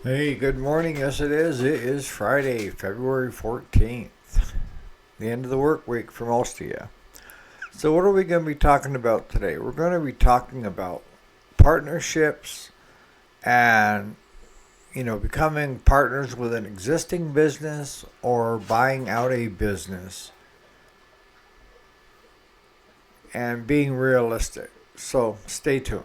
Hey, good morning. Yes, it is. It is Friday, February 14th, the end of the work week for most of you. So, what are we going to be talking about today? We're going to be talking about partnerships and, becoming partners with an existing business or buying out a business and being realistic. So, stay tuned.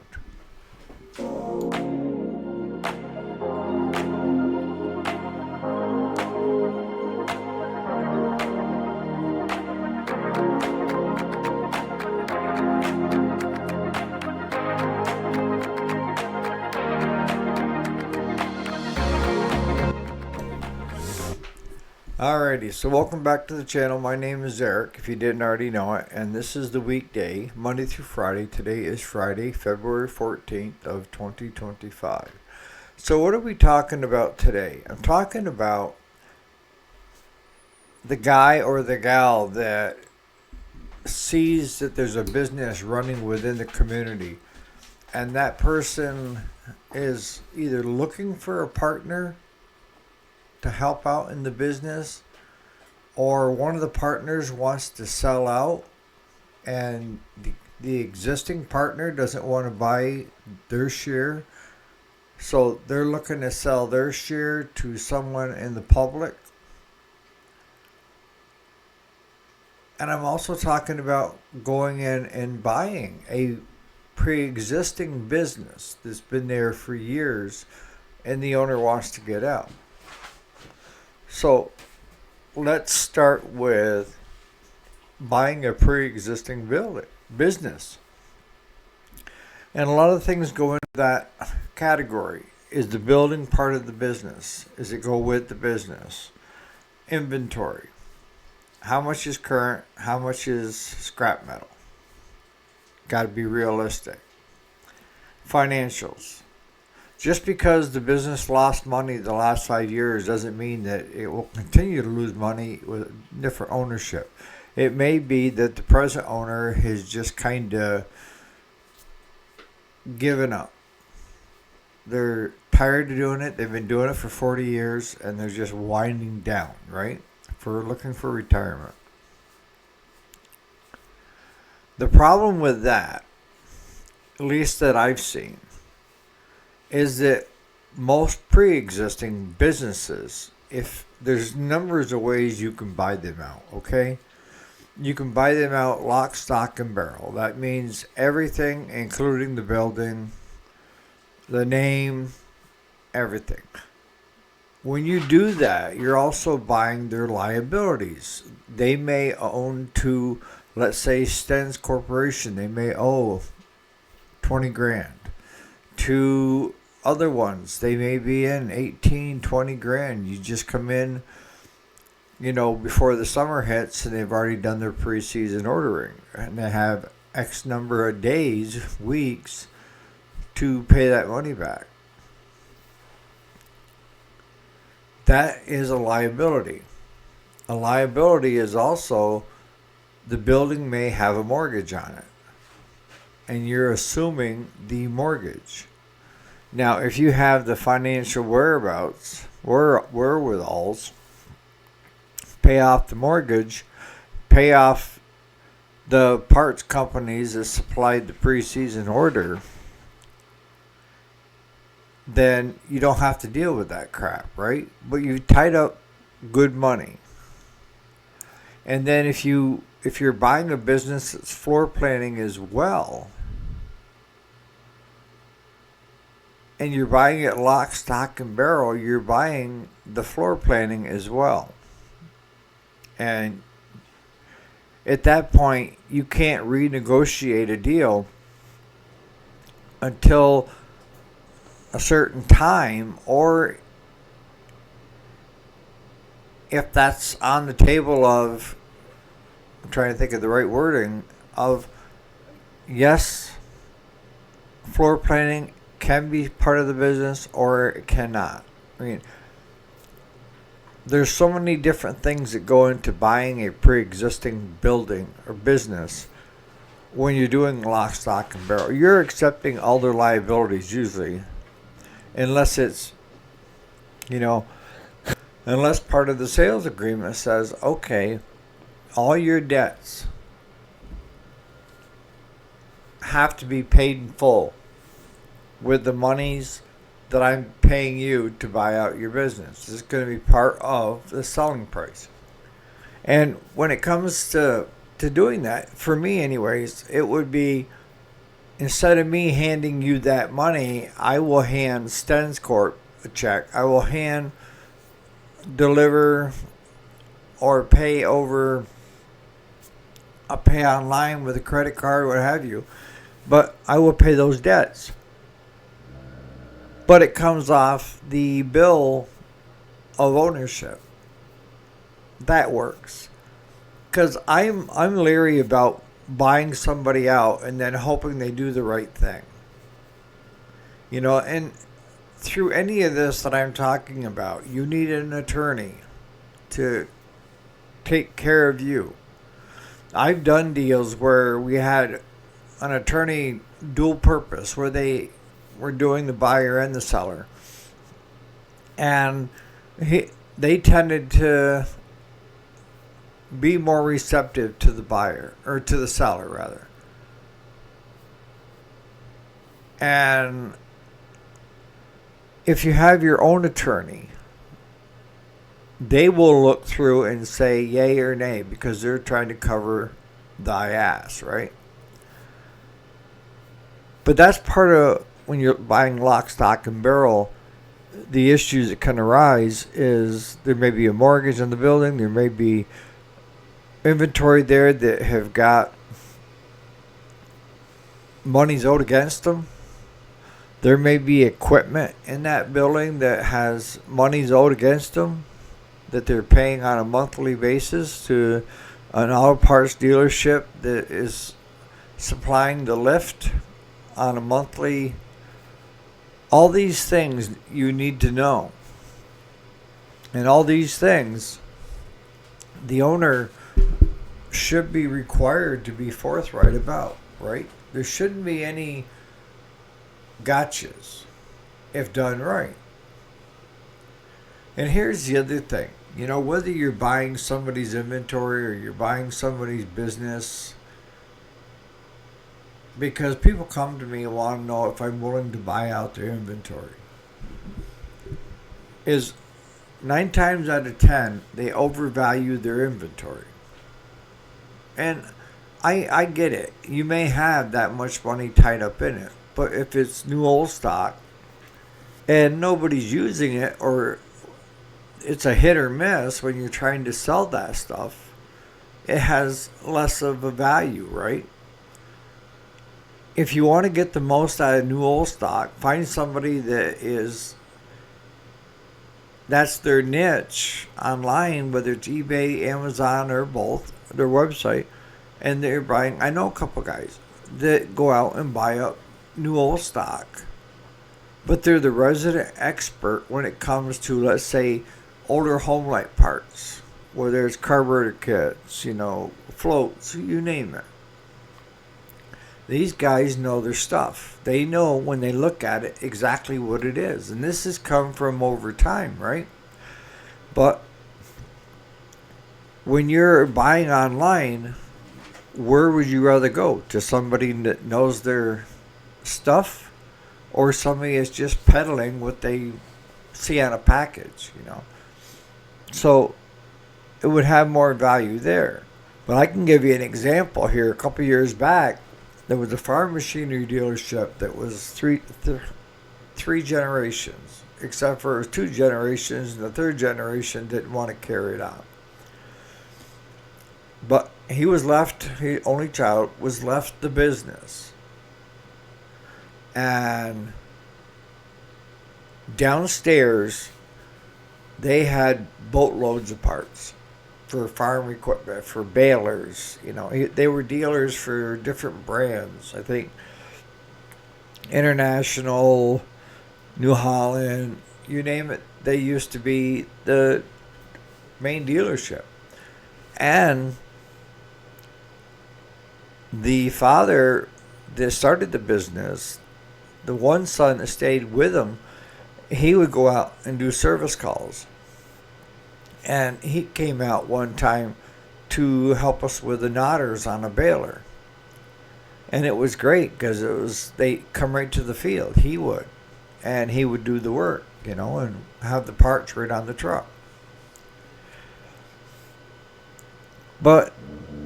Alrighty, so welcome back to the channel. My name is Eric, if you didn't already know it, and this is the weekday, Monday through Friday. Today is Friday, February 14th of 2025. So what are we talking about today? I'm talking about the guy or the gal that sees that there's a business running within the community, and that person is either looking for a partner to help out in the business, or one of the partners wants to sell out and the existing partner doesn't want to buy their share, so they're looking to sell their share to someone in the public. And I'm also talking about going in and buying a pre-existing business that's been there for years and the owner wants to get out. So let's start with buying a pre-existing business. And a lot of things go into that category. Is the building part of the business? Does it go with the business? Inventory. How much is current? How much is scrap metal? Got to be realistic. Financials. Just because the business lost money the last 5 years doesn't mean that it will continue to lose money with different ownership. It may be that the present owner has just kind of given up. They're tired of doing it. They've been doing it for 40 years and they're just winding down, right? For looking for retirement. The problem with that, at least that I've seen, is that most pre-existing businesses, if there's numbers of ways you can buy them out, okay? You can buy them out lock, stock, and barrel. That means everything, including the building, the name, everything. When you do that, you're also buying their liabilities. They may own to, let's say, Sten's Corporation. They may owe 20 grand. To other ones, they may be in 18, 20 grand. You just come in, before the summer hits and they've already done their pre-season ordering and they have X number of days, weeks to pay that money back. That is a liability. A liability is also the building may have a mortgage on it and you're assuming the mortgage. Now, if you have the financial wherewithals, pay off the mortgage, pay off the parts companies that supplied the pre-season order, then you don't have to deal with that crap, right? But you tied up good money. And then if you're buying a business that's floor planning as well, and you're buying it lock, stock, and barrel, you're buying the floor planning as well. And at that point, you can't renegotiate a deal until a certain time, or if that's on the table of, I'm trying to think of the right wording, of yes, floor planning can be part of the business or it cannot. I mean, there's so many different things that go into buying a pre-existing building or business when you're doing lock, stock, and barrel. You're accepting all their liabilities usually, unless it's You know, unless part of the sales agreement says, okay, all your debts have to be paid in full with the monies that I'm paying you to buy out your business. This is going to be part of the selling price. And when it comes to doing that, for me anyways, it would be, instead of me handing you that money, I will hand Stens Corp a check. I will hand deliver or pay over a pay online with a credit card, what have you. But I will pay those debts. But it comes off the bill of ownership. That works. Because I'm leery about buying somebody out and then hoping they do the right thing. And through any of this that I'm talking about, you need an attorney to take care of you. I've done deals where we had an attorney dual purpose, where they were doing the buyer and the seller. And they tended to be more receptive to the buyer, or to the seller rather. And if you have your own attorney, they will look through and say yay or nay, because they're trying to cover thy ass, right? But that's part of, when you're buying lock, stock, and barrel, the issues that can arise is there may be a mortgage on the building, there may be inventory there that have got monies owed against them. There may be equipment in that building that has monies owed against them that they're paying on a monthly basis to an auto parts dealership that is supplying the lift on a monthly. All these things you need to know. And all these things, the owner should be required to be forthright about, right? There shouldn't be any gotchas if done right. And here's the other thing. Whether you're buying somebody's inventory or you're buying somebody's business, because people come to me and want to know if I'm willing to buy out their inventory, is 9 times out of 10, they overvalue their inventory. And I get it. You may have that much money tied up in it. But if it's new old stock and nobody's using it, or it's a hit or miss when you're trying to sell that stuff, it has less of a value, right? If you want to get the most out of new old stock, find somebody that's their niche online, whether it's eBay, Amazon, or both, their website, and they're buying. I know a couple guys that go out and buy up new old stock, but they're the resident expert when it comes to, let's say, older home light parts, whether it's carburetor kits, floats, you name it. These guys know their stuff. They know when they look at it exactly what it is. And this has come from over time, right? But when you're buying online, where would you rather go? To somebody that knows their stuff, or somebody that's just peddling what they see on a package, So it would have more value there. But I can give you an example here. A couple years back, there was a farm machinery dealership that was three generations, except for 2 generations, and the third generation didn't want to carry it on. But he was left, his only child was left the business. And downstairs, they had boatloads of parts for farm equipment, for balers. They were dealers for different brands. I think International, New Holland, you name it. They used to be the main dealership. And the father that started the business, the one son that stayed with him, he would go out and do service calls. And he came out one time to help us with the knotters on a baler. And it was great because they come right to the field. He would. And he would do the work, and have the parts right on the truck. But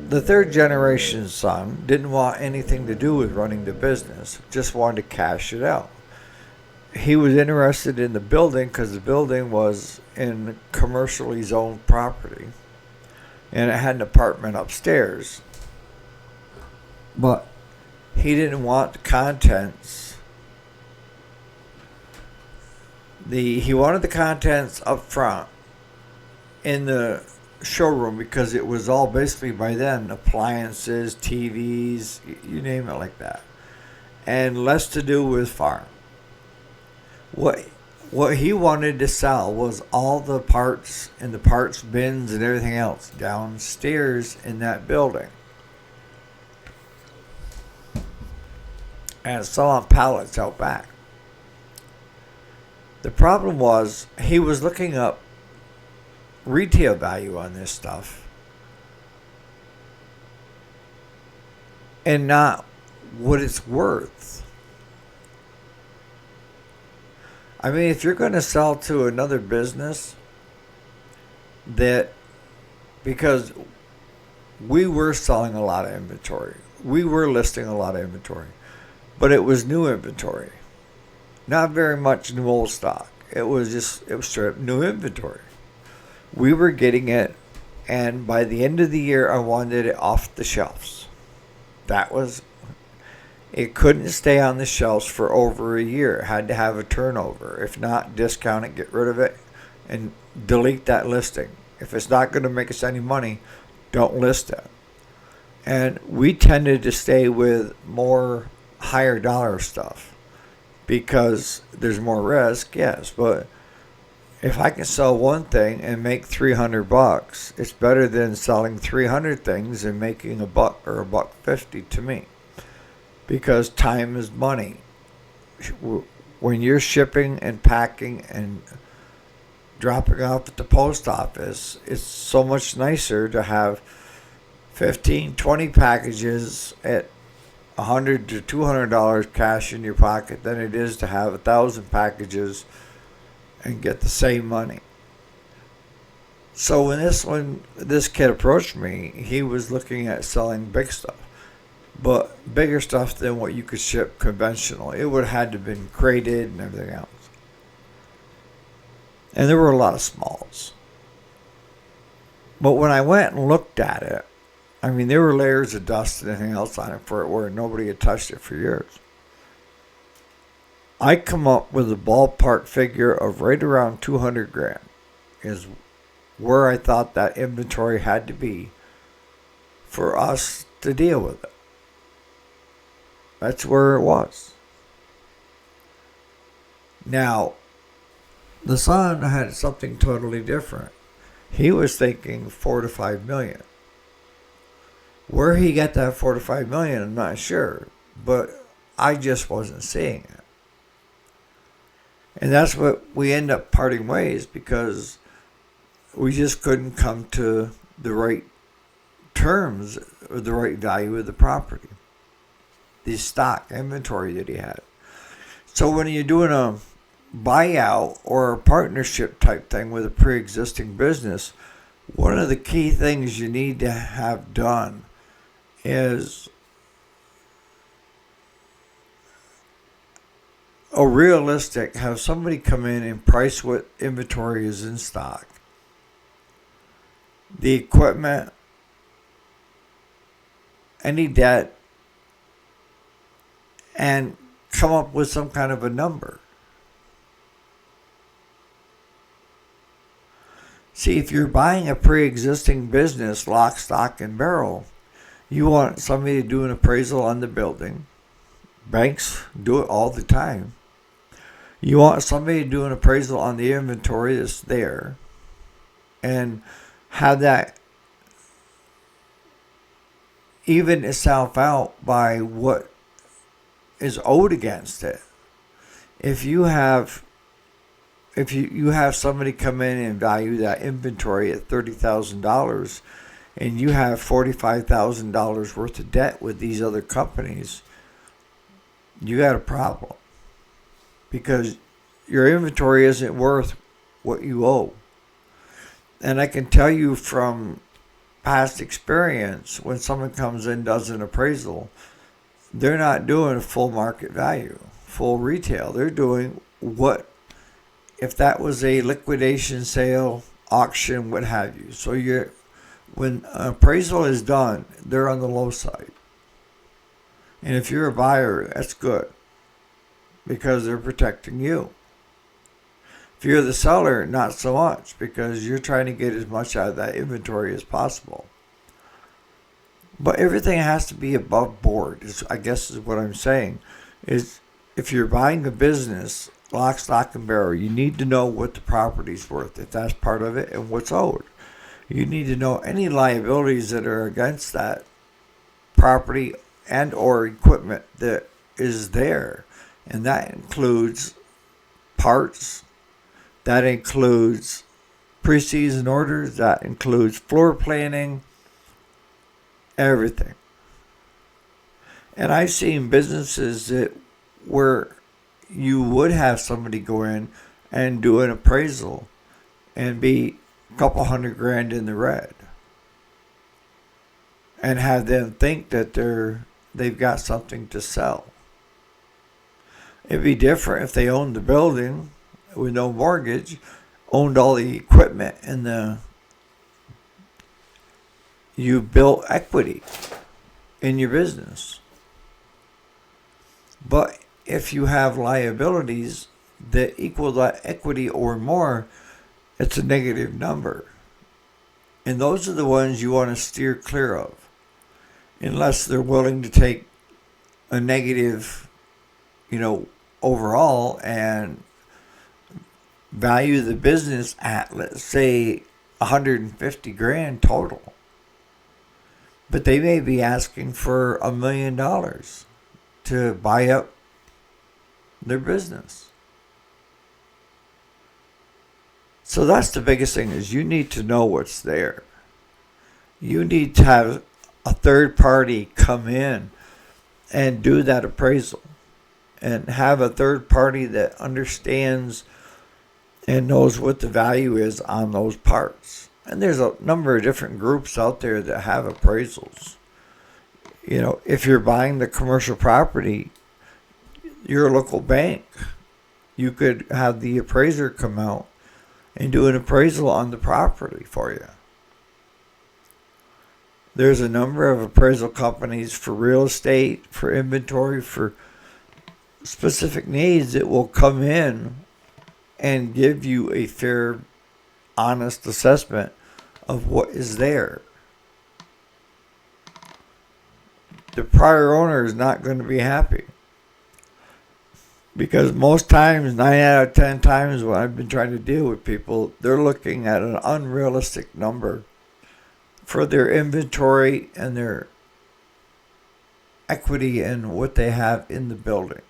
the third generation son didn't want anything to do with running the business, just wanted to cash it out. He was interested in the building because the building was in commercially zoned property and it had an apartment upstairs. But he didn't want the contents. He wanted the contents up front in the showroom because it was all basically by then appliances, TVs, you name it like that, and less to do with farm. What he wanted to sell was all the parts and the parts bins and everything else downstairs in that building, and sell on pallets out back. The problem was he was looking up retail value on this stuff and not what it's worth. I mean, if you're going to sell to another business, because we were selling a lot of inventory, we were listing a lot of inventory, but it was new inventory, not very much new old stock. It was straight up new inventory. We were getting it, and by the end of the year, I wanted it off the shelves. It couldn't stay on the shelves for over a year. It had to have a turnover. If not, discount it, get rid of it, and delete that listing. If it's not going to make us any money, don't list it. And we tended to stay with more higher dollar stuff because there's more risk, yes, but if I can sell one thing and make $300, it's better than selling 300 things and making $1 or $1.50 to me, because time is money. When you're shipping and packing and dropping off at the post office, it's so much nicer to have 15, 20 packages at $100 to $200 cash in your pocket than it is to have 1,000 packages and get the same money. So when this kid approached me, he was looking at selling big stuff, but bigger stuff than what you could ship conventionally. It would have had to have been crated and everything else. And there were a lot of smalls. But when I went and looked at it, I mean, there were layers of dust and everything else on it for it where nobody had touched it for years. I come up with a ballpark figure of right around 200 grand is where I thought that inventory had to be for us to deal with it. That's where it was. Now, the son had something totally different. He was thinking 4 to 5 million. Where he got that 4 to 5 million, I'm not sure, but I just wasn't seeing it. And that's what we end up parting ways, because we just couldn't come to the right terms or the right value of the property, the stock inventory that he had. So when you're doing a buyout or a partnership type thing with a pre-existing business, one of the key things you need to have done is have somebody come in and price what inventory is in stock, the equipment, any debt, and come up with some kind of a number. See, if you're buying a pre-existing business, lock, stock, and barrel, you want somebody to do an appraisal on the building. Banks do it all the time. You want somebody to do an appraisal on the inventory that's there and have that even itself out by what is owed against it. If you have if you have somebody come in and value that inventory at $30,000 and you have $45,000 worth of debt with these other companies, you got a problem because your inventory isn't worth what you owe. And I can tell you from past experience, when someone comes in and does an appraisal, they're not doing a full market value, full retail. They're doing what, if that was a liquidation sale, auction, what have you. So when an appraisal is done, they're on the low side. And if you're a buyer, that's good because they're protecting you. If you're the seller, not so much because you're trying to get as much out of that inventory as possible. But everything has to be above board, I guess is what I'm saying. Is if you're buying a business, lock, stock, and barrel, you need to know what the property's worth, if that's part of it, and what's owed. You need to know any liabilities that are against that property and or equipment that is there. And that includes parts, that includes pre-season orders, that includes floor planning, everything. And I've seen businesses where you would have somebody go in and do an appraisal and be a couple $100,000 in the red and have them think that they've got something to sell. It'd be different if they owned the building with no mortgage, owned all the equipment, and you built equity in your business. But if you have liabilities that equal that equity or more, it's a negative number. And those are the ones you want to steer clear of, unless they're willing to take a negative, overall and value the business at, let's say, $150,000 total. But they may be asking for $1 million to buy up their business. So that's the biggest thing, is you need to know what's there. You need to have a third party come in and do that appraisal, and have a third party that understands and knows what the value is on those parts. And there's a number of different groups out there that have appraisals. If you're buying the commercial property, your local bank, you could have the appraiser come out and do an appraisal on the property for you. There's a number of appraisal companies for real estate, for inventory, for specific needs that will come in and give you a fair, honest assessment of what is there. The prior owner is not going to be happy, because most times, 9 out of 10 times when I've been trying to deal with people, they're looking at an unrealistic number for their inventory and their equity and what they have in the building.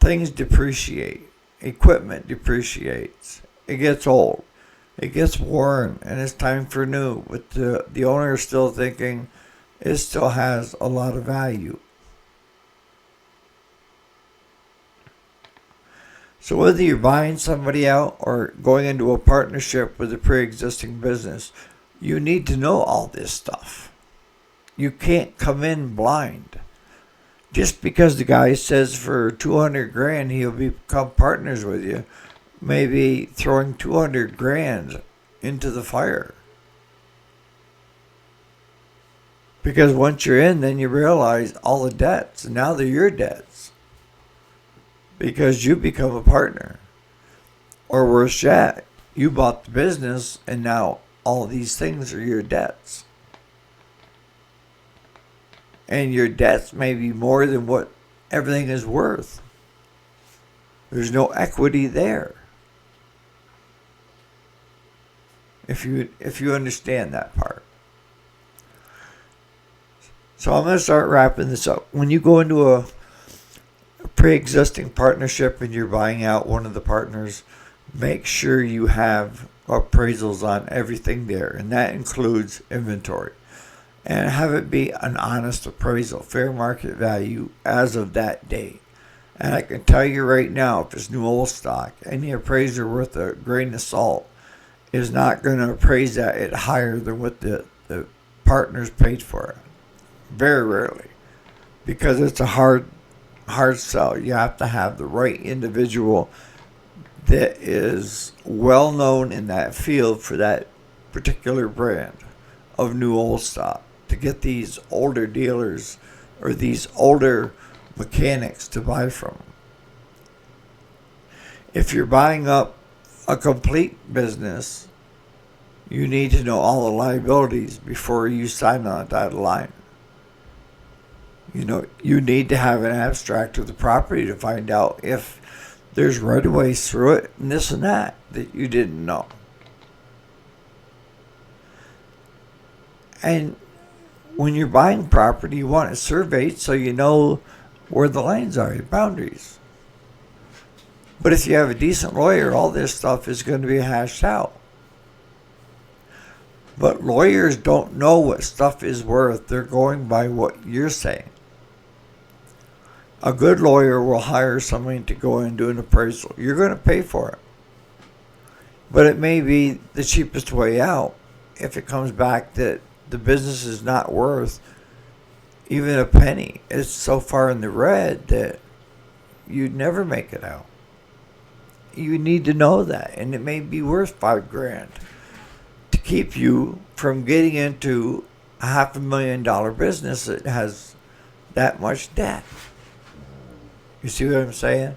Things depreciate. Equipment depreciates. It gets old. It gets worn, and it's time for new. But the owner is still thinking it still has a lot of value. So whether you're buying somebody out or going into a partnership with a pre-existing business, you need to know all this stuff. You can't come in blind. Just because the guy says for $200,000 he'll become partners with you, maybe throwing $200,000 into the fire. Because once you're in, then you realize all the debts, and now they're your debts, because you become a partner. Or worse yet, you bought the business, and now all these things are your debts. And your debts may be more than what everything is worth. There's no equity there. If you understand that part. So I'm going to start wrapping this up. When you go into a pre-existing partnership and you're buying out one of the partners, make sure you have appraisals on everything there, and that includes inventory. And have it be an honest appraisal, fair market value as of that date. And I can tell you right now, if it's new old stock, any appraiser worth a grain of salt is not going to appraise that at higher than what the partners paid for it. Very rarely. Because it's a hard sell. You have to have the right individual that is well known in that field for that particular brand of new old stock to get these older dealers or these older mechanics to buy from them. If you're buying up a complete business, you need to know all the liabilities before you sign on a dotted line. You need to have an abstract of the property to find out if there's right-of-ways through it and this and that you didn't know. And when you're buying property, you want it surveyed so you know where the lines are, your boundaries. But if you have a decent lawyer, all this stuff is going to be hashed out. But lawyers don't know what stuff is worth. They're going by what you're saying. A good lawyer will hire somebody to go in and do an appraisal. You're going to pay for it. But it may be the cheapest way out if it comes back that the business is not worth even a penny. It's so far in the red that you'd never make it out. You need to know that. And it may be worth $5,000 to keep you from getting into a $500,000 business that has that much debt. You see what I'm saying?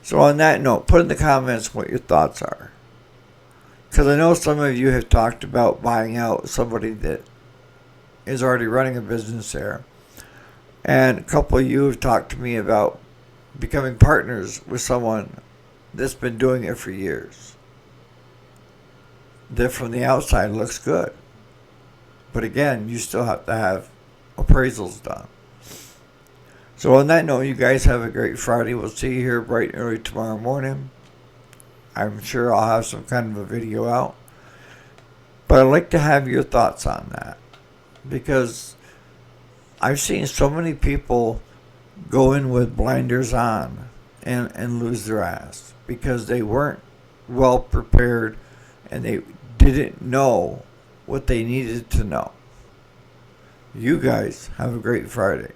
So on that note, put in the comments what your thoughts are. Because I know some of you have talked about buying out somebody that is already running a business there. And a couple of you have talked to me about becoming partners with someone that's been doing it for years. That from the outside looks good. But again, you still have to have appraisals done. So on that note, you guys have a great Friday. We'll see you here bright and early tomorrow morning. I'm sure I'll have some kind of a video out. But I'd like to have your thoughts on that. Because I've seen so many people go in with blinders on and lose their ass. Because they weren't well prepared and they didn't know what they needed to know. You guys have a great Friday.